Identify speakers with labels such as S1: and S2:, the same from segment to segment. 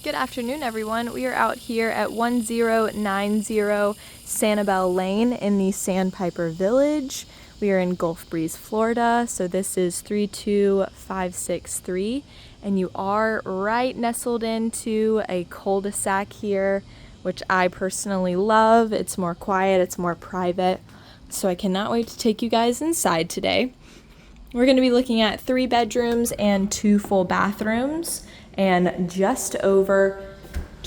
S1: Good afternoon, everyone. We are out here at 1090 Sanibel Lane in the Sandpiper Village. We are in Gulf Breeze, Florida, so this is 32563, and you are right nestled into a cul-de-sac here, which I personally love. It's more quiet, it's more private, so I cannot wait to take you guys inside today. We're going to be looking at 3 bedrooms and 2 full bathrooms, and just over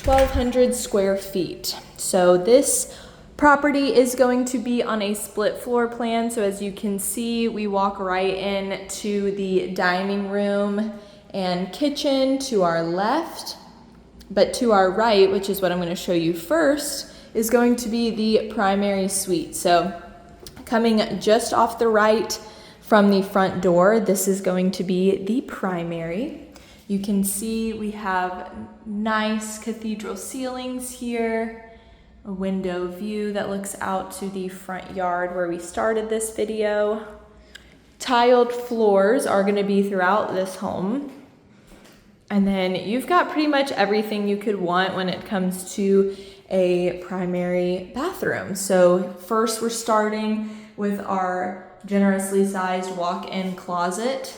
S1: 1,200 square feet. So this property is going to be on a split floor plan. So as you can see, we walk right into the dining room and kitchen to our left, but to our right, which is what I'm going to show you first, is going to be the primary suite. So coming just off the right from the front door, this is going to be the primary. You can see we have nice cathedral ceilings here, a window view that looks out to the front yard where we started this video. Tiled floors are going to be throughout this home. And then you've got pretty much everything you could want when it comes to a primary bathroom. So first we're starting with our generously sized walk-in closet.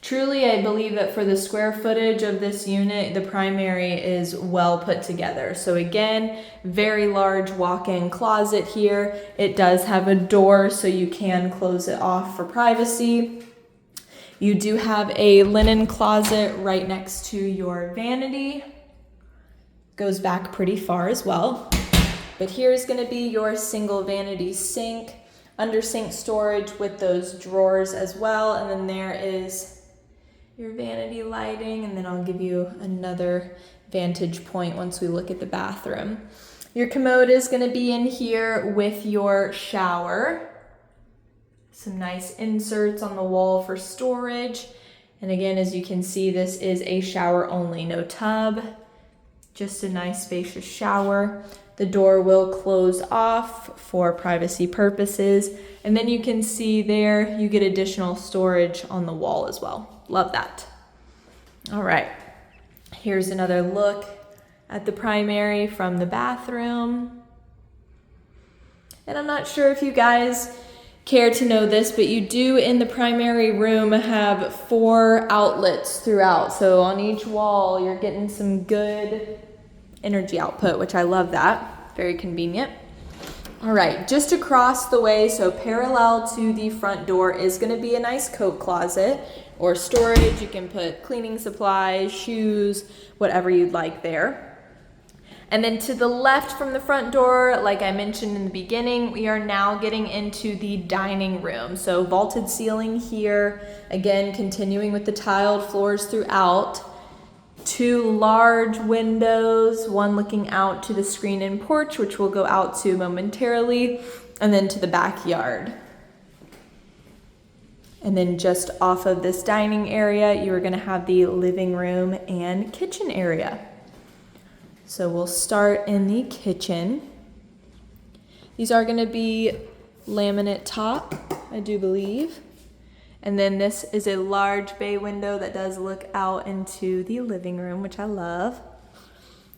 S1: Truly, I believe that for the square footage of this unit, the primary is well put together. So again, very large walk-in closet here. It does have a door so you can close it off for privacy. You do have a linen closet right next to your vanity. Goes back pretty far as well. But here's going to be your single vanity sink, under sink storage with those drawers as well. And then there is your vanity lighting, and then I'll give you another vantage point once we look at the bathroom. Your commode is going to be in here with your shower. Some nice inserts on the wall for storage. And again, as you can see, this is a shower only, no tub. Just a nice spacious shower. The door will close off for privacy purposes. And then you can see there, you get additional storage on the wall as well. Love that. All right, here's another look at the primary from the bathroom. And I'm not sure if you guys care to know this, but you do in the primary room have 4 outlets throughout. So on each wall, you're getting some good energy output, which I love that. Very convenient. All right, just across the way, so parallel to the front door, is going to be a nice coat closet or storage. You can put cleaning supplies, shoes, whatever you'd like there. And then to the left from the front door, like I mentioned in the beginning, we are now getting into the dining room. So vaulted ceiling here, again, continuing with the tiled floors throughout. 2 large windows, one looking out to the screen-in porch, which we'll go out to momentarily, and then to the backyard. And then just off of this dining area, you are going to have the living room and kitchen area. So we'll start in the kitchen. These are going to be laminate top, I do believe. And then this is a large bay window that does look out into the living room, which I love.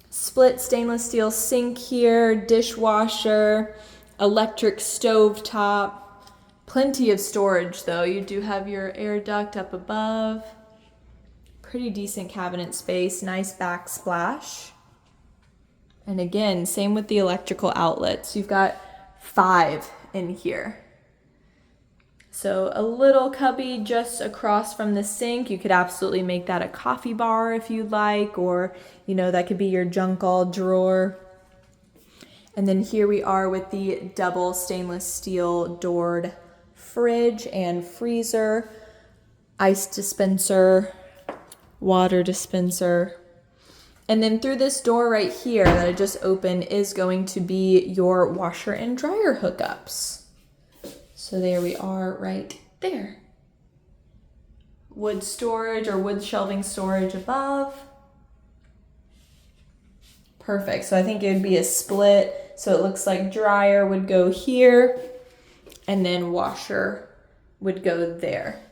S1: Split stainless steel sink here, dishwasher, electric stove top. Plenty of storage though. You do have your air duct up above. Pretty decent cabinet space, nice backsplash. And again, same with the electrical outlets. You've got 5 in here. So a little cubby just across from the sink. You could absolutely make that a coffee bar if you'd like, or that could be your junk all drawer. And then here we are with the double stainless steel doored fridge and freezer, ice dispenser, water dispenser. And then through this door right here that I just opened is going to be your washer and dryer hookups. So there we are right there. Wood storage or wood shelving storage above. Perfect. So I think it would be a split. So it looks like dryer would go here and then washer would go there.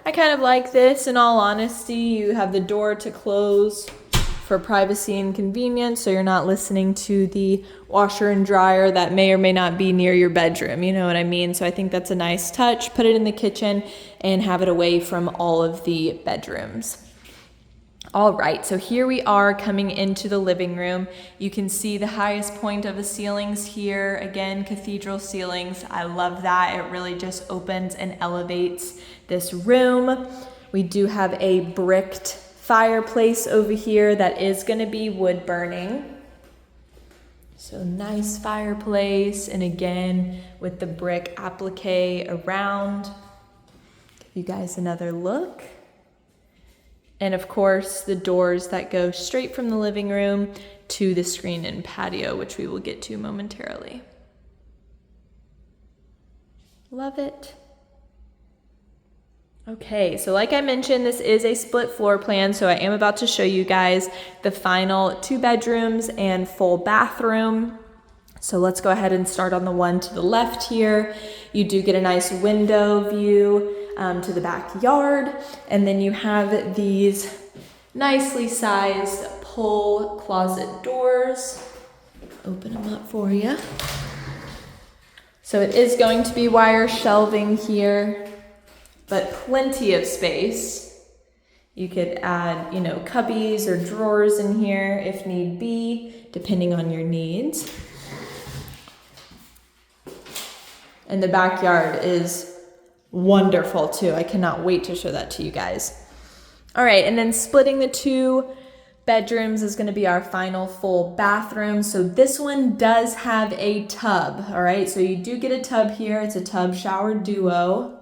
S1: I kind of like this, in all honesty. You have the door to close for privacy and convenience, so you're not listening to the washer and dryer that may or may not be near your bedroom, you know what I mean? So I think that's a nice touch. Put it in the kitchen and have it away from all of the bedrooms. All right, so here we are coming into the living room. You can see the highest point of the ceilings here. Again, cathedral ceilings. I love that. It really just opens and elevates this room. We do have a bricked fireplace over here that is going to be wood burning. So nice fireplace, and again with the brick applique around. Give you guys another look. And of course the doors that go straight from the living room to the screen and patio, which we will get to momentarily. Love it. Okay, so like I mentioned, this is a split floor plan, so I am about to show you guys the final 2 bedrooms and full bathroom. So let's go ahead and start on the one to the left here. You do get a nice window view to the backyard, and then you have these nicely sized pull closet doors. Open them up for you. So it is going to be wire shelving here, but plenty of space. You could add, cubbies or drawers in here if need be, depending on your needs. And the backyard is wonderful too. I cannot wait to show that to you guys. All right, and then splitting the 2 bedrooms is going to be our final full bathroom. So this one does have a tub. All right, so you do get a tub here. It's a tub shower duo.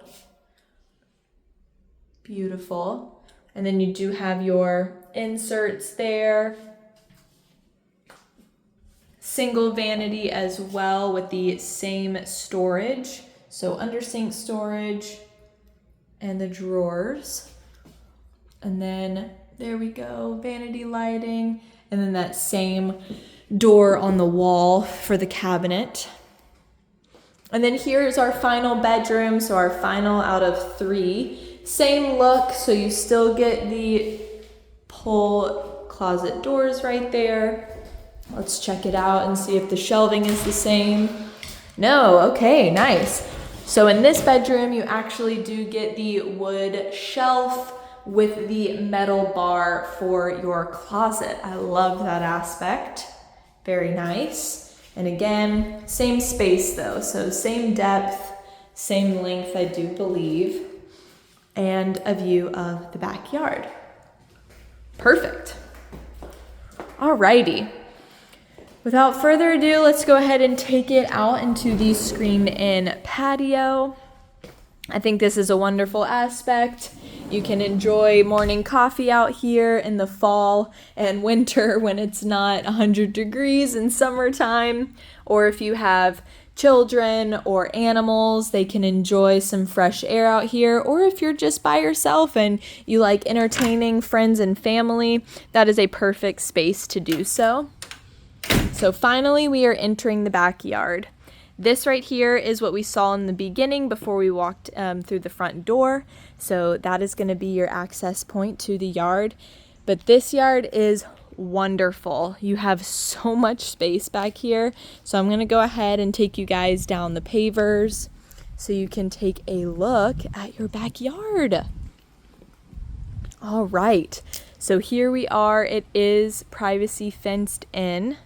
S1: Beautiful. And then you do have your inserts there. Single vanity as well with the same storage. So under sink storage and the drawers. And then there we go, vanity lighting. And then that same door on the wall for the cabinet. And then here's our final bedroom. So our final out of 3. Same look, so you still get the pull closet doors right there. Let's check it out and see if the shelving is the same. No, okay, nice. So in this bedroom, you actually do get the wood shelf with the metal bar for your closet. I love that aspect. Very nice. And again, same space though, so same depth, same length, I do believe. And a view of the backyard. Perfect. Alrighty. Without further ado, let's go ahead and take it out into the screened-in patio. I think this is a wonderful aspect. You can enjoy morning coffee out here in the fall and winter when it's not 100 degrees in summertime, or if you have children or animals, they can enjoy some fresh air out here. Or if you're just by yourself and you like entertaining friends and family, that is a perfect space to do so. So finally, we are entering the backyard. This right here is what we saw in the beginning before we walked through the front door. So that is going to be your access point to the yard. But this yard is wonderful. You have so much space back here. So I'm going to go ahead and take you guys down the pavers so you can take a look at your backyard. All right. So here we are. It is privacy fenced in.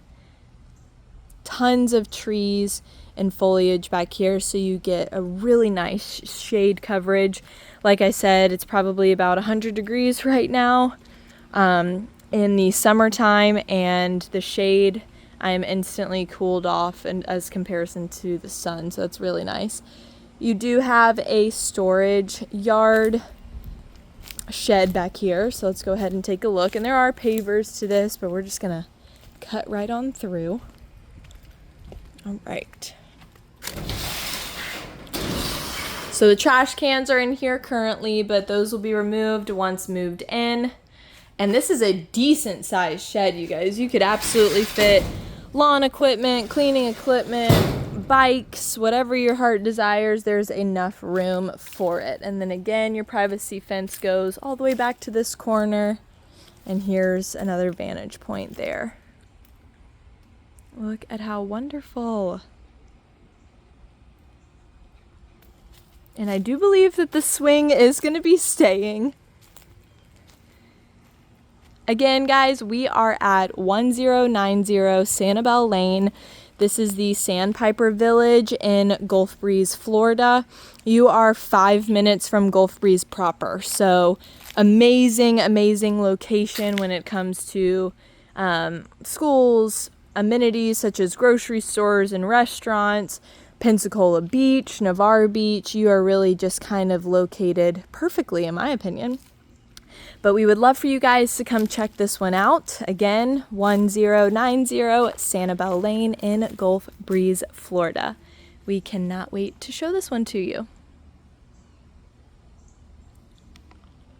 S1: Tons of trees and foliage back here, so you get a really nice shade coverage. Like I said, it's probably about 100 degrees right now in the summertime, and the shade, I am instantly cooled off and as comparison to the sun, so that's really nice. You do have a storage yard shed back here, so let's go ahead and take a look. And there are pavers to this, but we're just gonna cut right on through. All right. So the trash cans are in here currently, but those will be removed once moved in. And this is a decent sized shed, you guys. You could absolutely fit lawn equipment, cleaning equipment, bikes, whatever your heart desires. There's enough room for it. And then again, your privacy fence goes all the way back to this corner. And here's another vantage point there. Look at how wonderful. And I do believe that the swing is going to be staying. Again, guys, we are at 1090 Sanibel Lane. This is the Sandpiper Village in Gulf Breeze, Florida. You are 5 minutes from Gulf Breeze proper. So amazing, amazing location when it comes to schools, amenities such as grocery stores and restaurants, Pensacola Beach, Navarre Beach. You are really just kind of located perfectly, in my opinion. But we would love for you guys to come check this one out. Again, 1090 Sanibel Lane in Gulf Breeze, Florida. We cannot wait to show this one to you.